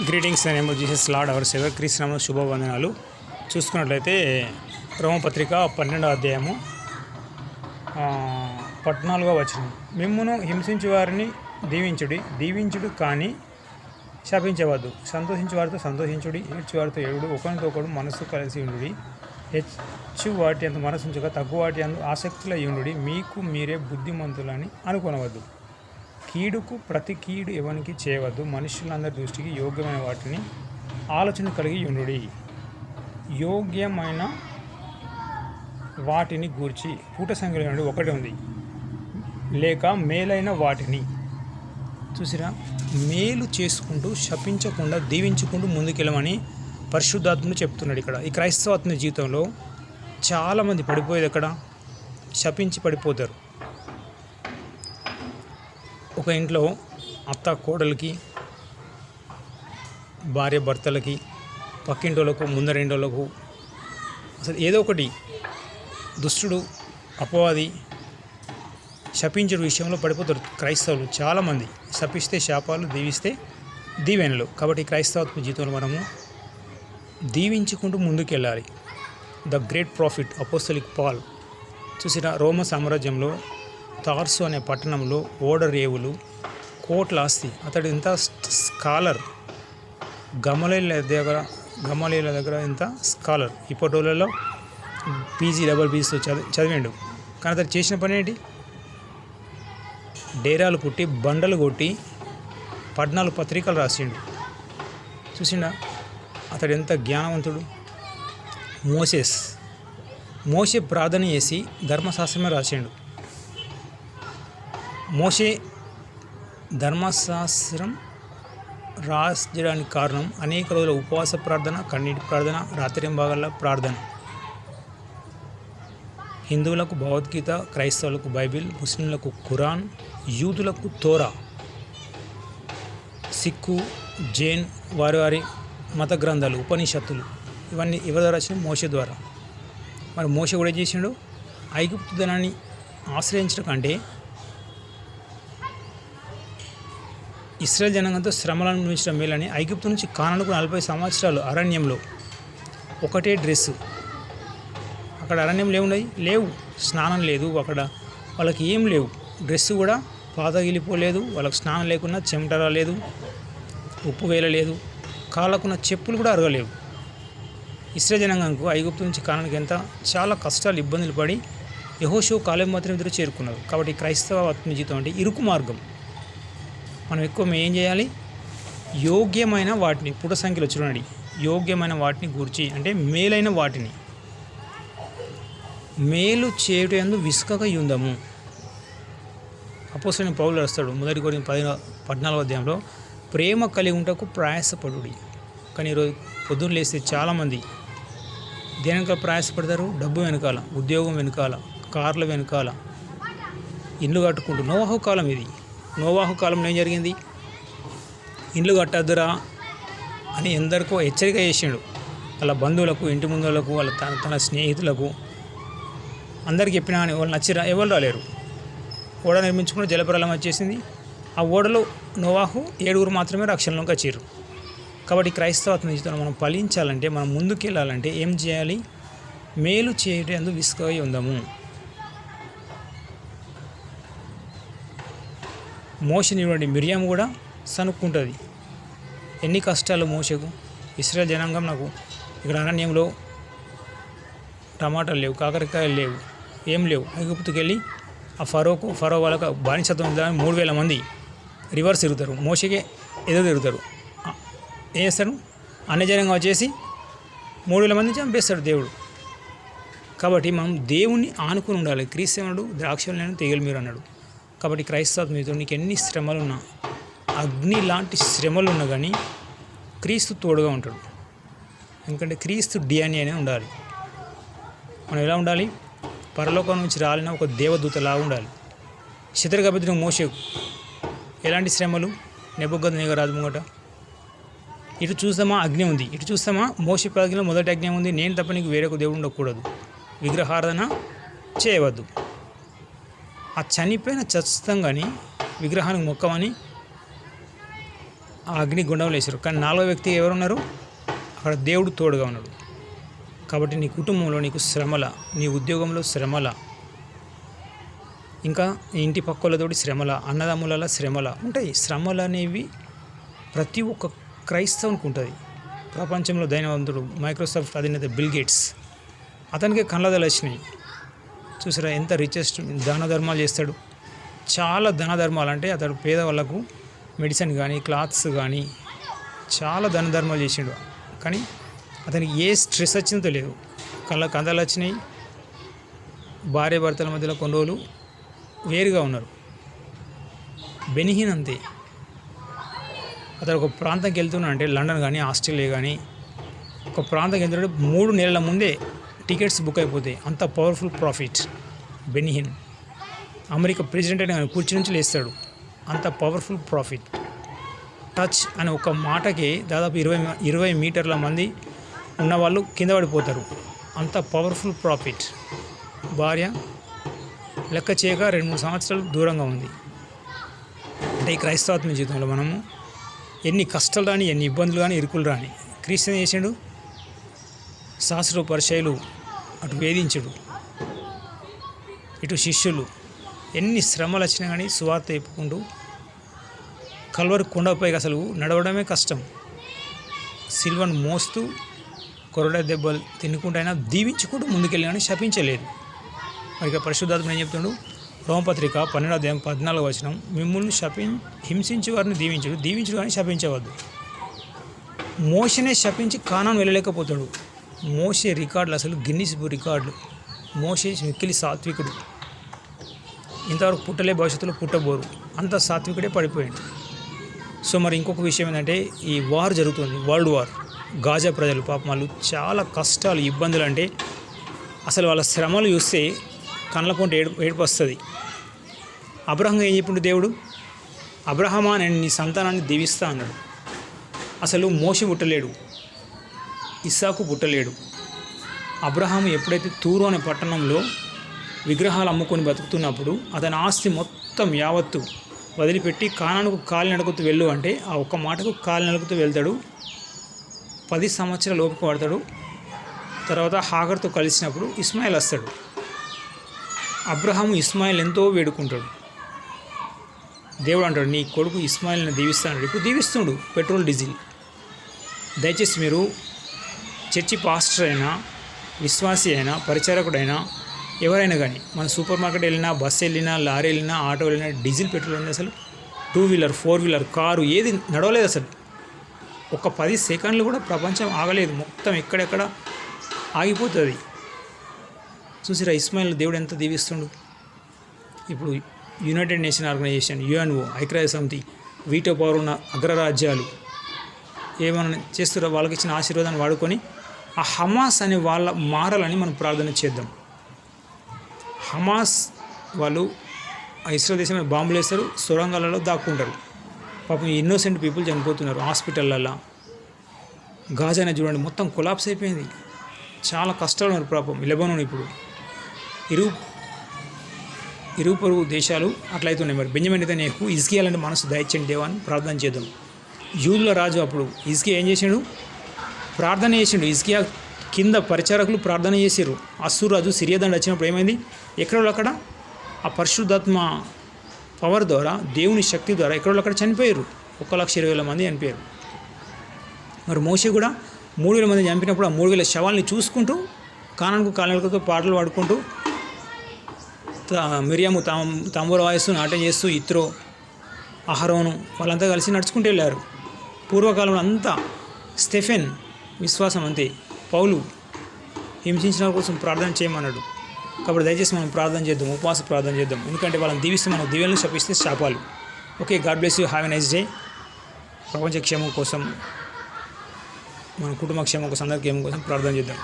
Greetings name of Jesus lord hour saver క్రీస్తు నామములో శుభవందనాలు. చూసుకున్నట్లయితే రోమపత్రిక 12వ అధ్యాయము 14వ వచనం. మిమ్మును హింసించు వారిని దీవించుడు కానీ శాపించవద్దు. సంతోషించు వారితో సంతోషించుడి, ఏడ్చు వారితో ఏడుడు, ఒకరితో ఒకడు మనస్సు కలిసి ఉండుడి. హెచ్చు వాటి అందు మనసుంచగా తగ్గు వాటి అందు ఆసక్తుల ఉండుడి. మీకు మీరే బుద్ధిమంతులని అనుకొనవద్దు. కీడుకు ప్రతి కీడు ఎవరికి చేయవద్దు. మనుషులందరి దృష్టికి యోగ్యమైన వాటిని ఆలోచన కలిగి ఉండుడి. యోగ్యమైన వాటిని గూర్చి పూట సంఖ్యలో నుండి ఒకటి ఉంది, లేక మేలైన వాటిని. చూసిరా, మేలు చేసుకుంటూ శపించకుండా దీవించుకుంటూ ముందుకెళ్ళమని పరిశుద్ధాత్ముడు చెప్తున్నాడు. ఇక్కడ ఈ క్రైస్తవాత్మ జీవితంలో చాలామంది పడిపోయేది ఎక్కడ? శపించి పడిపోతారు. ఒక ఇంట్లో అత్త కోడలికి, భార్య భర్తలకి, పక్కింటోళ్ళకు, ముందరింటోళ్ళకు, అసలు ఏదో ఒకటి దుష్టుడు అపవాది శపించే విషయంలో పడిపోతారు క్రైస్తవులు చాలామంది. శపిస్తే శాపాలు, దీవిస్తే దీవెనలు. కాబట్టి క్రైస్తవాత్మ జీవితంలో మనము దీవించుకుంటూ ముందుకెళ్ళాలి. The great prophet apostolic Paul చూసిన రోమ సామ్రాజ్యంలో తార్సు అనే పట్టణంలో ఓడరేవులు, కోట్ల ఆస్తి. అతడు ఎంత స్కాలర్, గమలీల దగ్గర ఎంత స్కాలర్. ఇప్పటిలో పీజీ డబల్ పీజీతో చదివాడు. కానీ అతడు చేసిన పని ఏంటి? డేరాలు కుట్టి, బండలు కొట్టి 14 పత్రికలు రాసిండు. చూసిండా అతడు ఎంత జ్ఞానవంతుడు. మోషే ప్రార్థన చేసి ధర్మశాస్త్రమే రాసిండు. మోషే ధర్మశాస్త్రం రాసడానికి కారణం అనేక రోజుల ఉపవాస ప్రార్థన, కన్నీటి ప్రార్థన, రాత్రింబగళ్ళ ప్రార్థన. హిందువులకు భగవద్గీత, క్రైస్తవులకు బైబిల్, ముస్లింలకు ఖురాన్, యూదులకు తోరా, సిక్కు, జైన్ వారి మత గ్రంథాలు, ఉపనిషత్తులు, ఇవన్నీ ఎవరి ద్వారా వచ్చిన? మోషే ద్వారా. మరి మోషే కూడా చేసిండు. ఐగుప్తు ధనాన్ని ఆశ్రయించడం కంటే ఇశ్రాయేల్ జనాంగంతో శ్రమలను అనుభవించడం మేలని ఐగుప్తు నుంచి కానానుకు 40 సంవత్సరాలు అరణ్యంలో ఒకటే డ్రెస్సు. అక్కడ అరణ్యంలో ఏమున్నాయి? లేవు. స్నానం లేదు అక్కడ, వాళ్ళకి ఏం లేవు. డ్రెస్సు కూడా పాతగిలిపోలేదు. వాళ్ళకి స్నానం లేకున్నా చెమట రాలేదు, ఉప్పు వేయలేదు, కాళ్ళకున్న చెప్పులు కూడా అరగలేవు. ఇశ్రాయేల్ జనాంగంకు ఐగుప్తు నుంచి కానానికి చాలా కష్టాలు, ఇబ్బందులు పడి యెహోషువ కాలేబు మాత్రం ఇద్దరు చేరుకున్నారు. కాబట్టి క్రైస్తవ ఆత్మ జీవితం అంటే ఇరుకు మార్గం. మనం ఎక్కువ ఏం చేయాలి? యోగ్యమైన వాటిని, పుట సంఖ్యలో చూడండి, యోగ్యమైన వాటిని గూర్చి అంటే మేలైన వాటిని. మేలు చేయుటయందు విసుకక యుందము. అపోస్తలుడైన పౌలు రాస్తాడు 1 కొరింథీయులకు 14వ అధ్యాయంలో, ప్రేమ కలిగి ఉంటకు ప్రయాసపడుడి. కానీ ఈరోజు పొద్దున్న లేస్తే చాలామంది దేని వెనకాల ప్రయాసపడతారు? డబ్బు వెనకాల, ఉద్యోగం వెనకాల, కార్ల వెనకాల, ఇల్లు కట్టుకుంటూ. నోవాహు కాలం ఇది. నోవాహు కాలంలో ఏం జరిగింది? ఇండ్లు కట్టద్దురా అని ఎందరికో హెచ్చరిక చేసిండు. వాళ్ళ బంధువులకు, ఇంటి ముందులకు, వాళ్ళ తన స్నేహితులకు అందరికి చెప్పినా కానీ వాళ్ళు నచ్చిరా? ఎవరు రాలేరు. ఓడ నిర్మించుకుని జలప్రలయం వచ్చేసింది. ఆ ఓడలో నోవాహు 7 మాత్రమే రక్షణలోకి వచ్చారు. కాబట్టి క్రైస్తవాత్మ జీవితంలో మనం ఫలించాలంటే, మనం ముందుకెళ్ళాలంటే ఏం చేయాలి? మేలు చేయటందు విసుకై ఉందాము. మోషని చూడండి, మిరియాము కూడా సనుక్కుంటుంది. ఎన్ని కష్టాలు మోషకు. ఇశ్రాయేల్ జనాంగం నాకు ఇక్కడ అరణ్యంలో టమాటాలు లేవు, కాకరకాయలు లేవు, ఏం లేవు. ఐగుప్తుకి వెళ్ళి ఆ ఫరో వాళ్ళకు బానిసత్వం 3000 మంది రివర్స్ తిరుగుతారు. మోషకే ఎదురు తిరుగుతారు. ఏం చేస్తాడు? అన్యజనంగా వచ్చేసి 3000 మంది చంపేస్తాడు దేవుడు. కాబట్టి మనం దేవుణ్ణి ఆనుకుని ఉండాలి. క్రీస్తువుడు ద్రాక్షలు నేను తెగలు మీరు అన్నాడు. కాబట్టి క్రైస్తవ మీతో నీకు ఎన్ని శ్రమలున్నా, అగ్ని లాంటి శ్రమలు ఉన్నా కానీ క్రీస్తు తోడుగా ఉంటాడు. ఎందుకంటే క్రీస్తు డిఎన్ఏ అనే ఉండాలి. మనం ఎలా ఉండాలి? పరలోకం నుంచి రాలిన ఒక దేవదూతలా ఉండాలి. శత్రుగబిద్దిన మోషేకు ఎలాంటి శ్రమలు? నెబుకద్నెజరు ముంగట. ఇటు చూస్తామా అగ్ని ఉంది, ఇటు చూస్తామా మోషే పలకలో మొదటి అగ్ని ఉంది, నేను తప్ప నీకు వేరొక దేవుడు ఉండకూడదు, విగ్రహారాధన చేయవద్దు. ఆ చనిపోయిన ఖచ్చితంగాని విగ్రహానికి మొక్కమని ఆ అగ్ని గుండంలో వేశారు. కానీ 4వ వ్యక్తి ఎవరున్నారు? అక్కడ దేవుడు తోడుగా ఉన్నాడు. కాబట్టి నీ కుటుంబంలో నీకు శ్రమల, నీ ఉద్యోగంలో శ్రమల, ఇంకా నీ ఇంటి పక్కలతోటి శ్రమల, అన్నదమ్ముల శ్రమల ఉంటాయి. శ్రమలు అనేవి ప్రతి ఒక్క క్రైస్తవునికి ఉంటుంది. ప్రపంచంలో ధైర్యవంతుడు మైక్రోసాఫ్ట్ అధినేత బిల్ గేట్స్, అతనికి కళ్ళదలు వచ్చినాయి. చూసారా ఎంత రిచెస్ట్, దాన ధర్మాలు చేస్తాడు. చాలా దాన ధర్మాలు అంటే అతడు పేదవాళ్ళకు మెడిసిన్ కానీ క్లాత్స్ కానీ చాలా దాన ధర్మాలు చేసిండు. కానీ అతనికి ఏ స్ట్రెస్ వచ్చిందో తెలియదు. కందలు వచ్చినాయి. భార్య భర్తల మధ్యలో కొన్ని రోజులు వేరుగా ఉన్నారు. బెనిహిన్ అంతే. అతను ఒక ప్రాంతంకి వెళ్తున్నా అంటే లండన్ కానీ ఆస్ట్రేలియా కానీ ఒక ప్రాంతంకి వెళ్తుంటే 3 నెలల ముందే టికెట్స్ బుక్ అయిపోతాయి. అంత powerful profit Benny Hinn. America president అయిన కుర్చీ నుంచి లేస్తాడు. అంత పవర్ఫుల్ ప్రాఫిట్. టచ్ అనే ఒక మాటకి దాదాపు 20 మీటర్ల మంది ఉన్నవాళ్ళు కింద పడిపోతారు. అంత పవర్ఫుల్ ప్రాఫిట్. భార్య లెక్క చేయక 2-3 సంవత్సరాలు దూరంగా ఉంది. అంటే ఈ క్రైస్తవాత్మ జీవితంలో మనము ఎన్ని కష్టాలు రాని, ఎన్ని ఇబ్బందులు కానీ, ఇరుకులు రాని, క్రీస్తు చేసాడు. శాస్త్ర పరిచయులు అటు వేధించుడు, ఇటు శిష్యులు ఎన్ని శ్రమలు వచ్చినా కానీ సువార్త చెప్పుకుంటూ కల్వరి కొండపై అసలు నడవడమే కష్టం. సిల్వను మోస్తూ కొరడ దెబ్బలు తినుకుంటైనా దీవించుకుంటూ ముందుకెళ్ళి కానీ శపించలేదు. మరి పరిశుద్ధాత్మ ఏం చెప్తుండు? రోమపత్రిక 12వ అధ్యాయం 14వ వచనం, మిమ్మల్ని హింసించి వారిని దీవించుడు కానీ శపించవద్దు. మోషనే శపించి కానాను వెళ్ళలేకపోతాడు. మోషే రికార్డులు అసలు గిన్నిస్ రికార్డులు. మోషే మిక్కిలి సాత్వికుడు. ఇంతవరకు పుట్టలే, భవిష్యత్తులో పుట్టబోరు. అంత సాత్వికుడే పడిపోయాడు. సో మరి ఇంకొక విషయం ఏంటంటే ఈ వార్ జరుగుతుంది, వరల్డ్ వార్. గాజా ప్రజలు పాపం వాళ్ళు చాలా కష్టాలు, ఇబ్బందులు. అంటే అసలు వాళ్ళ శ్రమలు చూస్తే కళ్ళ పొంట ఏడుపు వస్తుంది. అబ్రహం ఏం చెప్పిండు దేవుడు? అబ్రహమా నేను నీ సంతానాన్ని దీవిస్తా అన్నాడు. అసలు మోషే పుట్టలేడు, ఇస్సాకు పుట్టలేడు. అబ్రహాము ఎప్పుడైతే తూరు అనే పట్టణంలో విగ్రహాలు అమ్ముకొని బతుకుతున్నప్పుడు అతని ఆస్తి మొత్తం యావత్తు వదిలిపెట్టి కానానుకు కాలు నడుకుతూ వెళ్ళు అంటే ఆ ఒక్క మాటకు కాలు నడుకుతూ వెళ్తాడు. 10 సంవత్సరాలు ఓపిక పడతాడు. తర్వాత హాగర్తో కలిసినప్పుడు ఇస్మాయిల్ వస్తాడు. అబ్రహాము ఇస్మాయిల్ ఎంతో వేడుకుంటాడు. దేవుడు అంటాడు నీ కొడుకు ఇస్మాయిల్ని దీవిస్తాడు. ఇప్పుడు దీవిస్తుడు పెట్రోల్ డీజిల్. దయచేసి మీరు చర్చి పాస్టర్ అయినా, విశ్వాసి అయినా, పరిచారకుడైనా, ఎవరైనా కానీ మన సూపర్ మార్కెట్ వెళ్ళినా, బస్సు వెళ్ళినా, లారీ వెళ్ళినా, ఆటో వెళ్ళినా డీజిల్ పెట్రోల్ ఉంది. అసలు 2 వీలర్ 4 వీలర్ కారు ఏది నడవలేదు. అసలు ఒక 10 సెకండ్లు కూడా ప్రపంచం ఆగలేదు. మొత్తం ఎక్కడెక్కడ ఆగిపోతుంది. చూసిరా ఇస్మాయిల్ దేవుడు ఎంత దీవిస్తుండు. ఇప్పుడు యునైటెడ్ నేషన్ ఆర్గనైజేషన్, యుఎన్ఓ, ఐక్యరాజ్య సమితి, వీటో పవర్ ఉన్న అగ్రరాజ్యాలు ఏమైనా చేస్తారో వాళ్ళకి ఇచ్చిన ఆశీర్వాదాన్ని వాడుకొని ఆ హమాస్ అనే వాళ్ళ మారాలని మనం ప్రార్థన చేద్దాం. హమాస్ వాళ్ళు ఇస్రాయల్ దేశంలో బాంబులు వేస్తారు, సొరంగాలలో దాక్కుంటారు. పాపం ఇన్నోసెంట్ పీపుల్ చనిపోతున్నారు హాస్పిటళ్ళల్లో. గాజానే చూడండి మొత్తం కొలాప్స్ అయిపోయింది. చాలా కష్టాలు ఉన్నారు పాపం. లెబనాన్ ఇప్పుడు ఇరుగు పొరుగు దేశాలు అట్లయితున్నాయి. మరి బెంజమిన్ నెతన్యాహు హిజ్కియాలంటే మనసు దయచేయండి దేవాన్ని ప్రార్థన చేద్దాం. యూదుల రాజు అప్పుడు హిజ్కియా ఏం చేసిండు? ప్రార్థన చేసిండు. హిజ్కియా కింద పరిచారకులు ప్రార్థన చేసారు. అస్సూరు రాజు సిరియా దండ వచ్చినప్పుడు ఏమైంది? ఎక్కడో అక్కడ ఆ పరిశుద్ధాత్మ పవర్ ద్వారా, దేవుని శక్తి ద్వారా ఎక్కడో అక్కడ చనిపోయారు. 1,20,000 మంది చనిపోయారు. మరి మోషే కూడా 3,000 మంది చంపినప్పుడు ఆ 3,000 శవాల్ని చూసుకుంటూ కానానుకు కాలనలతో పాటలు పాడుకుంటూ మిరియాము తాంబూర వాయిస్తూ నాట్యం చేస్తూ ఇత్రో అహరోను వాళ్ళంతా కలిసి నడుచుకుంటూ వెళ్ళారు. పూర్వకాలంలో అంతా స్టెఫెన్ విశ్వాసం అంతే. పౌలు హింసించిన వాళ్ళ కోసం ప్రార్థన చేయమన్నాడు. కాబట్టి దయచేసి మనం ప్రార్థన చేద్దాం, ఉపవాస ప్రార్థన చేద్దాం. ఎందుకంటే వాళ్ళని దీవిస్తే మనం దీవెనలు శపిస్తే శాపాలు. Okay, God bless you, have a nice day. ప్రపంచ క్షేమం కోసం, మన కుటుంబ క్షేమం కోసం, అందరి క్షేమం కోసం ప్రార్థన చేద్దాం.